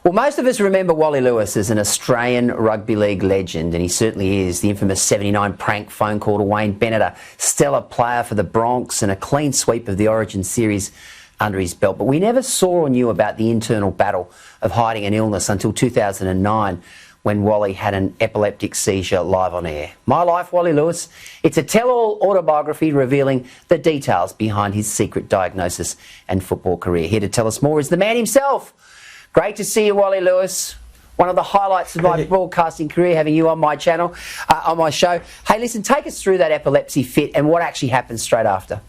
Well, most of us remember Wally Lewis as an Australian rugby league legend, and he certainly is. The infamous 79 prank phone call to Wayne Bennett, a stellar player for the Bronx, and a clean sweep of the Origin series under his belt. But we never saw or knew about the internal battle of hiding an illness until 2009, when Wally had an epileptic seizure live on air. My Life, Wally Lewis. It's a tell-all autobiography revealing the details behind his secret diagnosis and football career. Here to tell us more is the man himself. Great to see you, Wally Lewis. One of the highlights of my broadcasting career, having you on my channel, on my show. Hey, listen, take us through that epilepsy fit and what actually happened straight after.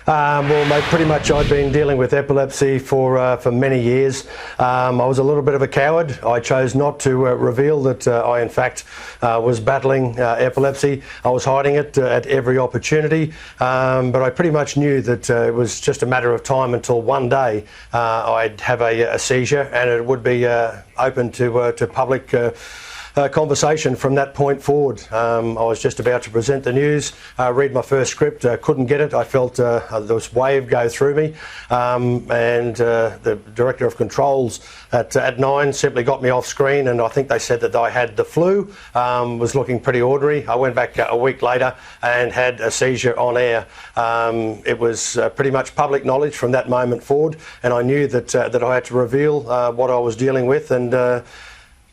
Well, mate, pretty much I'd been dealing with epilepsy for many years. I was a little bit of a coward. I chose not to reveal that I, in fact, was battling epilepsy. I was hiding it at every opportunity, but I pretty much knew that it was just a matter of time until one day I'd have a seizure, and it would be open to public conversation from that point forward. I was just about to present the news, read my first script, couldn't get it. I felt this wave go through me, and the director of controls at 9 simply got me off screen, and I think they said that I had the flu, was looking pretty ordinary. I went back a week later and had a seizure on air. It was pretty much public knowledge from that moment forward, and I knew that I had to reveal what I was dealing with. And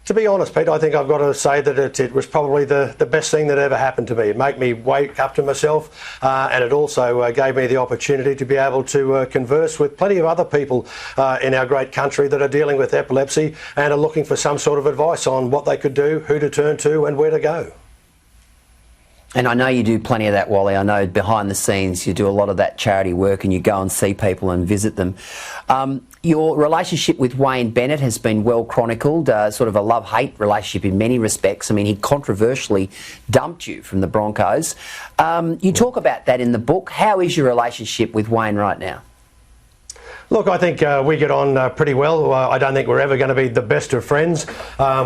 to be honest, Pete, I think I've got to say that it was probably the best thing that ever happened to me. It made me wake up to myself, and it also gave me the opportunity to be able to converse with plenty of other people in our great country that are dealing with epilepsy and are looking for some sort of advice on what they could do, who to turn to and where to go. And I know you do plenty of that, Wally. I know behind the scenes you do a lot of that charity work and you go and see people and visit them. Your relationship with Wayne Bennett has been well chronicled, sort of a love-hate relationship in many respects. I mean, he controversially dumped you from the Broncos. You talk about that in the book. How is your relationship with Wayne right now? Look, I think we get on pretty well. I don't think we're ever going to be the best of friends.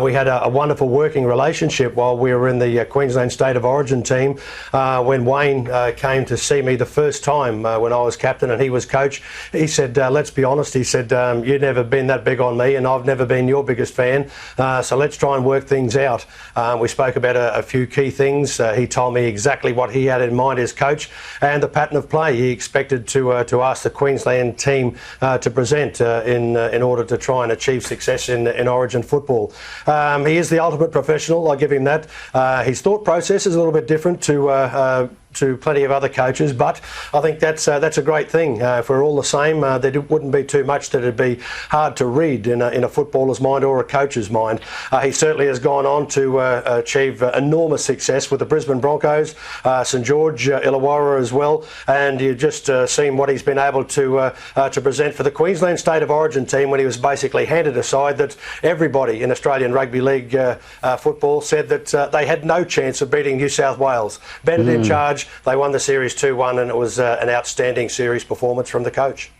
We had a wonderful working relationship while we were in the Queensland State of Origin team. When Wayne came to see me the first time when I was captain and he was coach, he said, let's be honest, he said, you've never been that big on me and I've never been your biggest fan, so let's try and work things out. We spoke about a few key things. He told me exactly what he had in mind as coach and the pattern of play he expected to ask the Queensland team to present in order to try and achieve success in Origin football. He is the ultimate professional, I give him that. His thought process is a little bit different to plenty of other coaches, but I think that's a great thing. If we're all the same, there wouldn't be too much that it'd be hard to read in a footballer's mind or a coach's mind. He certainly has gone on to achieve enormous success with the Brisbane Broncos, St George, Illawarra as well, and you've just seen what he's been able to present for the Queensland State of Origin team when he was basically handed aside that everybody in Australian Rugby League football said that they had no chance of beating New South Wales. Bennett in charge. They won the series 2-1 and it was an outstanding series performance from the coach.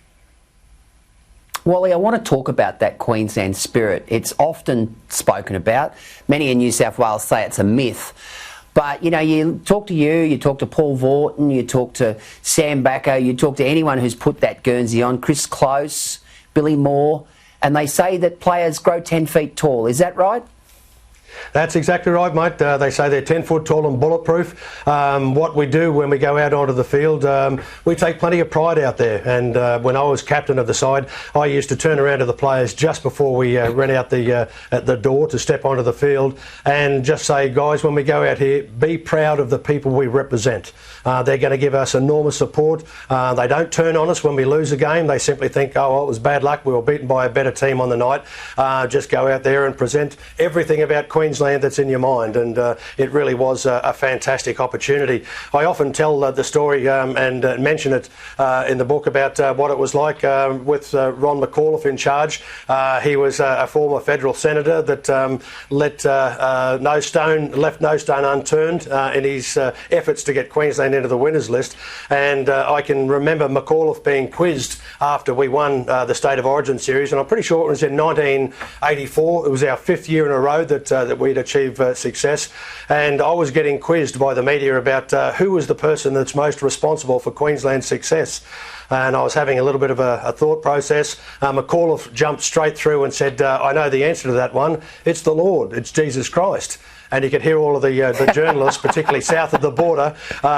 Wally, I want to talk about that Queensland spirit. It's often spoken about. Many in New South Wales say it's a myth. But, you know, you talk to Paul Vaughton, you talk to Sam Backer, you talk to anyone who's put that Guernsey on, Chris Close, Billy Moore, and they say that players grow 10 feet tall. Is that right? That's exactly right, mate. They say they're 10 foot tall and bulletproof. What we do when we go out onto the field, we take plenty of pride out there. And when I was captain of the side, I used to turn around to the players just before we ran out at the door to step onto the field and just say, guys, when we go out here, be proud of the people we represent. They're going to give us enormous support. They don't turn on us when we lose a game. They simply think, oh, well, it was bad luck. We were beaten by a better team on the night. Just go out there and present everything about Queensland that's in your mind, and it really was a fantastic opportunity. I often tell the story and mention it in the book about what it was like with Ron McAuliffe in charge. He was a former federal senator that left no stone unturned in his efforts to get Queensland into the winners list. And I can remember McAuliffe being quizzed after we won the State of Origin series, and I'm pretty sure it was in 1984. It was our 5th year in a row that we'd achieved success, and I was getting quizzed by the media about who was the person that's most responsible for Queensland's success. and I was having a little bit of a thought process. McAuliffe jumped straight through and said, I know the answer to that one. It's the Lord. It's Jesus Christ. And you could hear all of the journalists, particularly south of the border,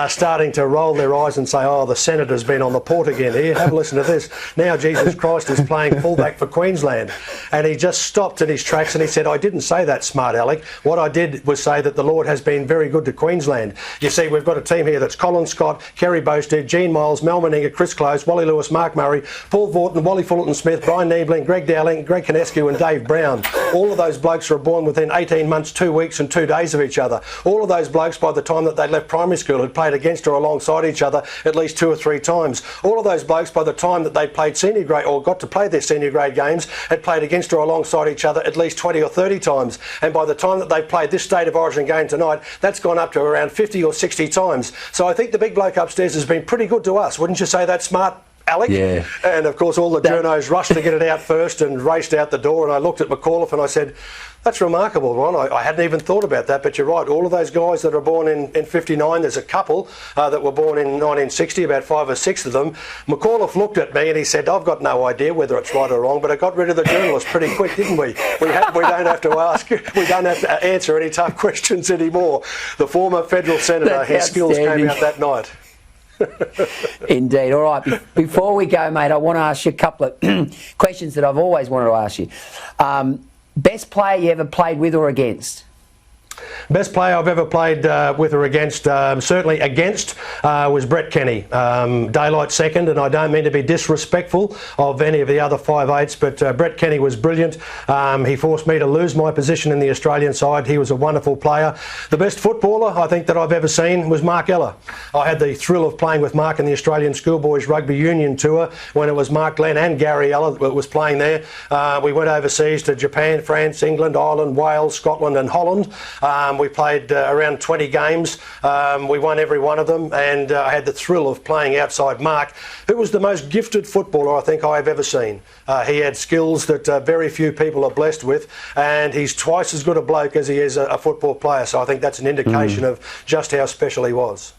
starting to roll their eyes and say, oh, the Senator's been on the port again here. Have a listen to this. Now Jesus Christ is playing fullback for Queensland. And he just stopped in his tracks and he said, I didn't say that, smart Alec. What I did was say that the Lord has been very good to Queensland. You see, we've got a team here that's Colin Scott, Kerry Boasted, Gene Miles, Mel Meninga, Chris Close, Wally Lewis, Mark Murray, Paul Vaughton, Wally Fullerton-Smith, Brian Niebling, Greg Dowling, Greg Canescu and Dave Brown. All of those blokes were born within 18 months, 2 weeks and 2 days of each other. All of those blokes, by the time that they left primary school, had played against or alongside each other at least 2 or 3 times. All of those blokes, by the time that they played senior grade or got to play their senior grade games, had played against or alongside each other at least 20 or 30 times. And by the time that they played this State of Origin game tonight, that's gone up to around 50 or 60 times. So I think the big bloke upstairs has been pretty good to us. Wouldn't you say that, smart Alec? Yeah. And of course all the journos rushed to get it out first and raced out the door, and I looked at McAuliffe and I said, that's remarkable, Ron. I hadn't even thought about that, but you're right. All of those guys that are born in 59, there's a couple that were born in 1960, about 5 or 6 of them. McAuliffe looked at me and he said, I've got no idea whether it's right or wrong, but I got rid of the journalists pretty quick, didn't we? We don't have to ask, we don't have to answer any tough questions anymore. The former federal senator, his skills came out that night. Indeed. All right, before we go, mate, I want to ask you a couple of questions that I've always wanted to ask you. Best player you ever played with or against? Best player I've ever played with or against, certainly against, was Brett Kenny. Daylight second, and I don't mean to be disrespectful of any of the other 5'8", but Brett Kenny was brilliant. He forced me to lose my position in the Australian side. He was a wonderful player. The best footballer I think that I've ever seen was Mark Ella. I had the thrill of playing with Mark in the Australian Schoolboys Rugby Union Tour when it was Mark Glenn and Gary Ella that was playing there. We went overseas to Japan, France, England, Ireland, Wales, Scotland and Holland. We played around 20 games. We won every one of them, and I had the thrill of playing outside Mark, who was the most gifted footballer I think I've ever seen. He had skills that very few people are blessed with, and he's twice as good a bloke as he is a football player, so I think that's an indication of just how special he was.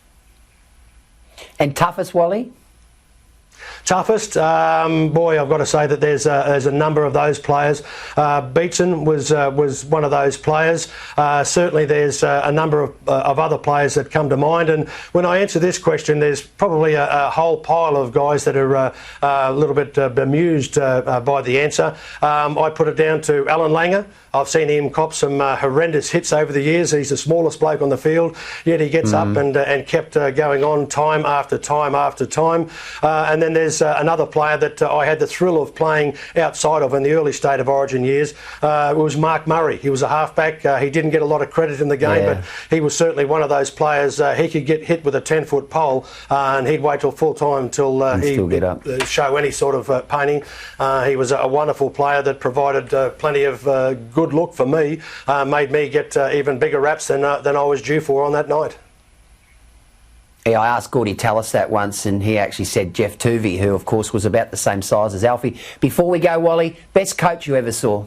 And toughest, Wally? Toughest, boy, I've got to say that there's a number of those players. Beetson was one of those players. Certainly there's a number of other players that come to mind, and when I answer this question, there's probably a whole pile of guys that are a little bit bemused by the answer. I put it down to Alan Langer. I've seen him cop some horrendous hits over the years. He's the smallest bloke on the field, yet he gets up and kept going on time after time after time. And then there's another player that I had the thrill of playing outside of in the early State of Origin years. It was Mark Murray. He was a halfback. He didn't get a lot of credit in the game, but he was certainly one of those players. He could get hit with a 10-foot pole and he'd wait till full time till he'd show any sort of painting. He was a wonderful player that provided plenty of good look for me, made me get even bigger raps than I was due for on that night. Yeah, I asked Gordy Tallis that once, and he actually said Jeff Tuvey, who of course was about the same size as Alfie. Before we go, Wally, best coach you ever saw?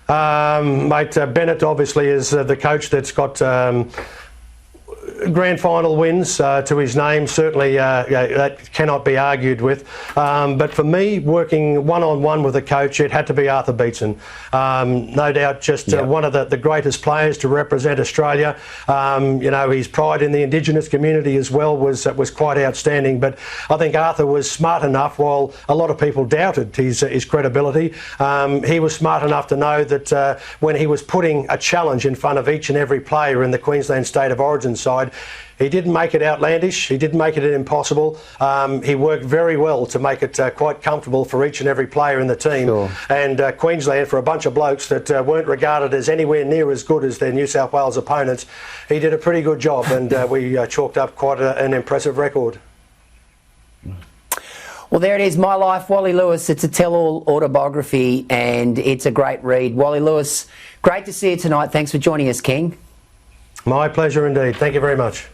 Mate, Bennett obviously is the coach that's got grand final wins to his name. Certainly that cannot be argued with. But for me, working one-on-one with a coach, it had to be Arthur Beetson. No doubt just one of the greatest players to represent Australia. You know, his pride in the Indigenous community as well was quite outstanding. But I think Arthur was smart enough, while a lot of people doubted his credibility, he was smart enough to know that when he was putting a challenge in front of each and every player in the Queensland State of Origin side, he didn't make it outlandish, he didn't make it impossible. He worked very well to make it quite comfortable for each and every player in the team. Sure. And Queensland, for a bunch of blokes that weren't regarded as anywhere near as good as their New South Wales opponents, he did a pretty good job, and we chalked up quite an impressive record. Well, there it is, My Life, Wally Lewis. It's a tell-all autobiography, and it's a great read. Wally Lewis, great to see you tonight. Thanks for joining us, King. My pleasure indeed. Thank you very much.